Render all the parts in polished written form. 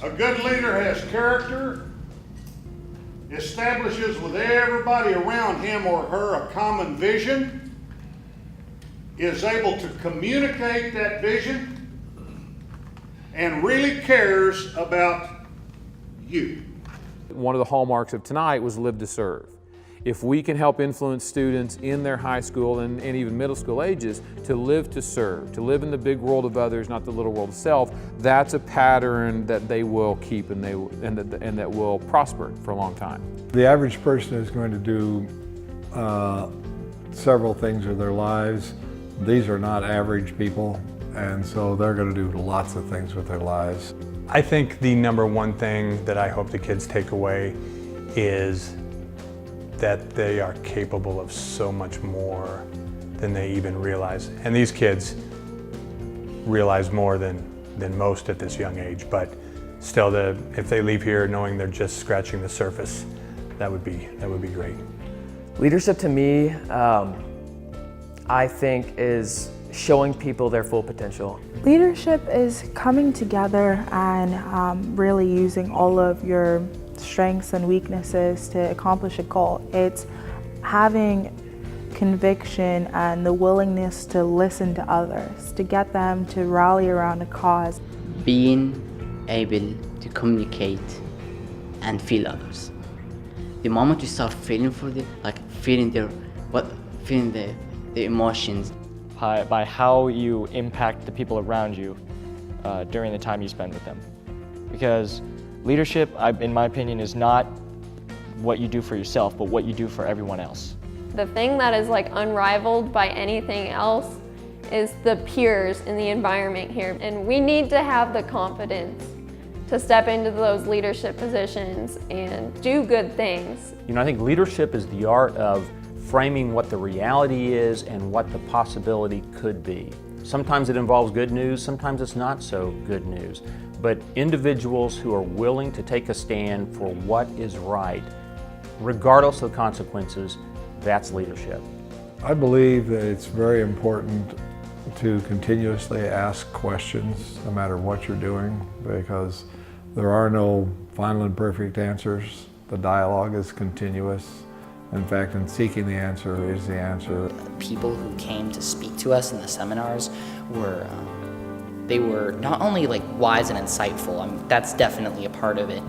A good leader has character, establishes with everybody around him or her a common vision, is able to communicate that vision, and really cares about you. One of the hallmarks of tonight was live to serve. If we can help influence students in their high school and even middle school ages to live to serve, to live in the big world of others, not the little world of self, that's a pattern that they will keep and that will prosper for a long time. The average person is going to do several things with their lives. These are not average people, and so they're going to do lots of things with their lives. I think the number one thing that I hope the kids take away is that they are capable of so much more than they even realize. And these kids realize more than most at this young age, but still, if they leave here knowing they're just scratching the surface, that would be great. Leadership to me, I think, is showing people their full potential. Leadership is coming together and really using all of your strengths and weaknesses to accomplish a goal. It's having conviction and the willingness to listen to others, to get them to rally around a cause. Being able to communicate and feel others. The moment you start feeling for them, like feeling the emotions. By how you impact the people around you during the time you spend with them. Because leadership, in my opinion, is not what you do for yourself, but what you do for everyone else. The thing that is like unrivaled by anything else is the peers in the environment here. And we need to have the confidence to step into those leadership positions and do good things. I think leadership is the art of framing what the reality is and what the possibility could be. Sometimes it involves good news, sometimes it's not so good news. But individuals who are willing to take a stand for what is right, regardless of the consequences, that's leadership. I believe that it's very important to continuously ask questions no matter what you're doing, because there are no final and perfect answers. The dialogue is continuous. In fact, in seeking the answer is the answer. People who came to speak to us in the seminars were, they were not only like wise and insightful, that's definitely a part of it,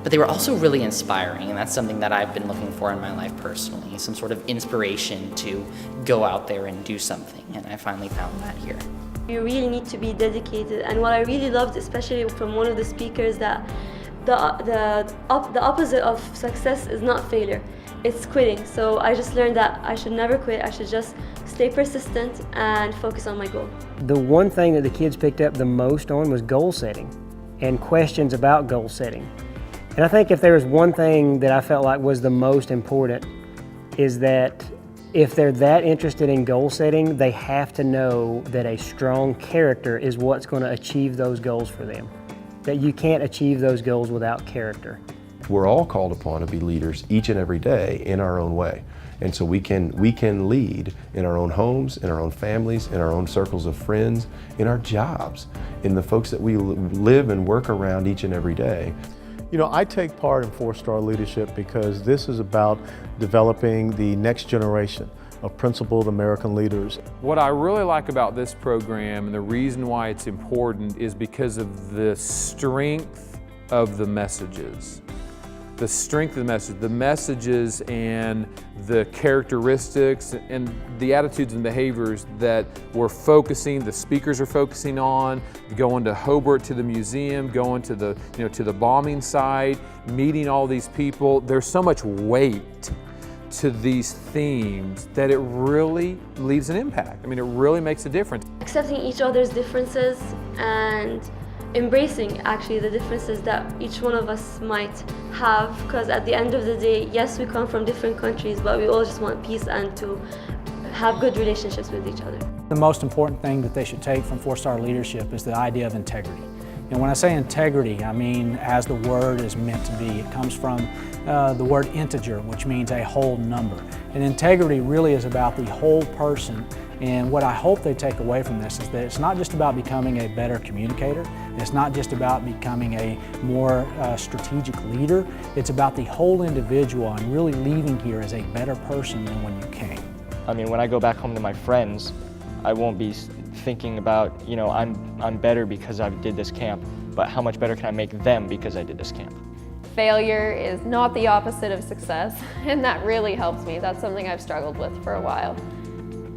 but they were also really inspiring, and that's something that I've been looking for in my life personally, some sort of inspiration to go out there and do something, and I finally found that here. You really need to be dedicated, and what I really loved, especially from one of the speakers, that the opposite of success is not failure. It's quitting. So I just learned that I should never quit. I should just stay persistent and focus on my goal. The one thing that the kids picked up the most on was goal setting and questions about goal setting. And I think if there was one thing that I felt like was the most important, is that if they're that interested in goal setting, they have to know that a strong character is what's going to achieve those goals for them. That you can't achieve those goals without character. We're all called upon to be leaders each and every day in our own way. And so we can lead in our own homes, in our own families, in our own circles of friends, in our jobs, in the folks that we live and work around each and every day. I take part in 4-Star Leadership because this is about developing the next generation of principled American leaders. What I really like about this program, and the reason why it's important, is because of the strength of the messages. The strength of the messages and the characteristics and the attitudes and behaviors that the speakers are focusing on, going to Hobart to the museum, going to the, to the bombing site, meeting all these people. There's so much weight to these themes that it really leaves an impact. It really makes a difference. Accepting each other's differences and embracing actually the differences that each one of us might have, because at the end of the day, yes, we come from different countries, but we all just want peace and to have good relationships with each other. The most important thing that they should take from 4-Star Leadership is the idea of integrity. And when I say integrity, I mean as the word is meant to be. It comes from the word integer, which means a whole number. And integrity really is about the whole person. And what I hope they take away from this is that it's not just about becoming a better communicator. It's not just about becoming a more strategic leader. It's about the whole individual and really leaving here as a better person than when you came. I mean, when I go back home to my friends, I won't be thinking about, you know, I'm better because I did this camp, but how much better can I make them because I did this camp? Failure is not the opposite of success, and that really helps me. That's something I've struggled with for a while.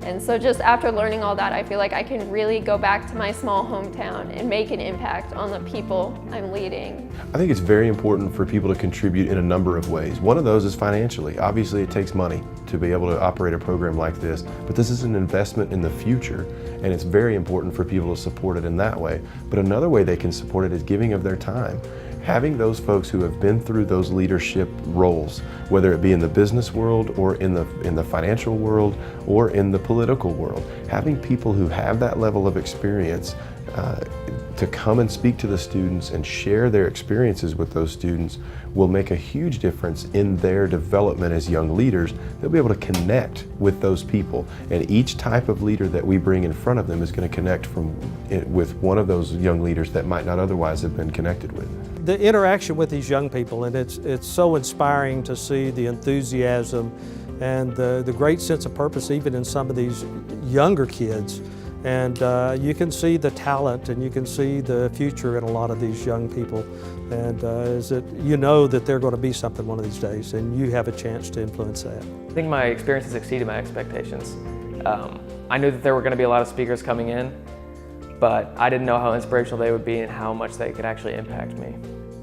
And so just after learning all that, I feel like I can really go back to my small hometown and make an impact on the people I'm leading. I think it's very important for people to contribute in a number of ways. One of those is financially. Obviously it takes money to be able to operate a program like this, but this is an investment in the future, and it's very important for people to support it in that way. But another way they can support it is giving of their time. Having those folks who have been through those leadership roles, whether it be in the business world or in the financial world or in the political world, having people who have that level of experience to come and speak to the students and share their experiences with those students will make a huge difference in their development as young leaders. They'll be able to connect with those people, and each type of leader that we bring in front of them is going to connect with one of those young leaders that might not otherwise have been connected with. The interaction with these young people, and it's so inspiring to see the enthusiasm and the great sense of purpose even in some of these younger kids. And you can see the talent and you can see the future in a lot of these young people. And you know that they're going to be something one of these days, and you have a chance to influence that. I think my experiences exceeded my expectations. I knew that there were going to be a lot of speakers coming in, but I didn't know how inspirational they would be and how much they could actually impact me.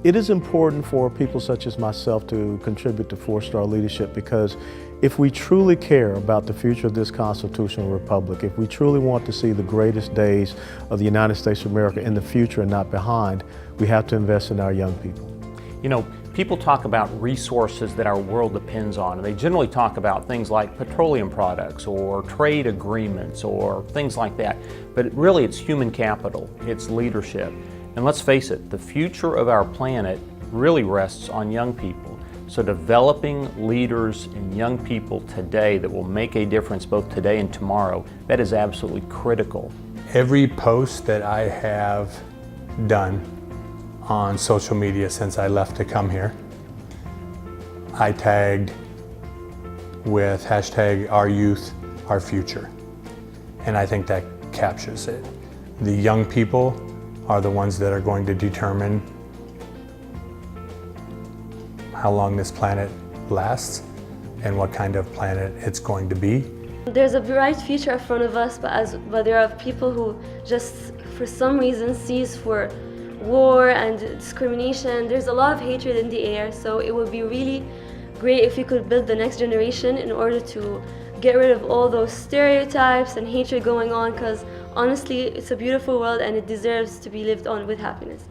It is important for people such as myself to contribute to 4-star leadership, because if we truly care about the future of this constitutional republic, if we truly want to see the greatest days of the United States of America in the future and not behind, we have to invest in our young people. You know, people talk about resources that our world depends on, and they generally talk about things like petroleum products or trade agreements or things like that. But really it's human capital, it's leadership. And let's face it, the future of our planet really rests on young people. So developing leaders and young people today that will make a difference both today and tomorrow, that is absolutely critical. Every post that I have done on social media since I left to come here, I tagged with hashtag our youth, our future. And I think that captures it. The young people are the ones that are going to determine how long this planet lasts and what kind of planet it's going to be. There's a bright future in front of us, but there are people who just for some reason sees for war and discrimination. There's a lot of hatred in the air, so it would be really great if we could build the next generation in order to get rid of all those stereotypes and hatred going on, because honestly, it's a beautiful world and it deserves to be lived on with happiness.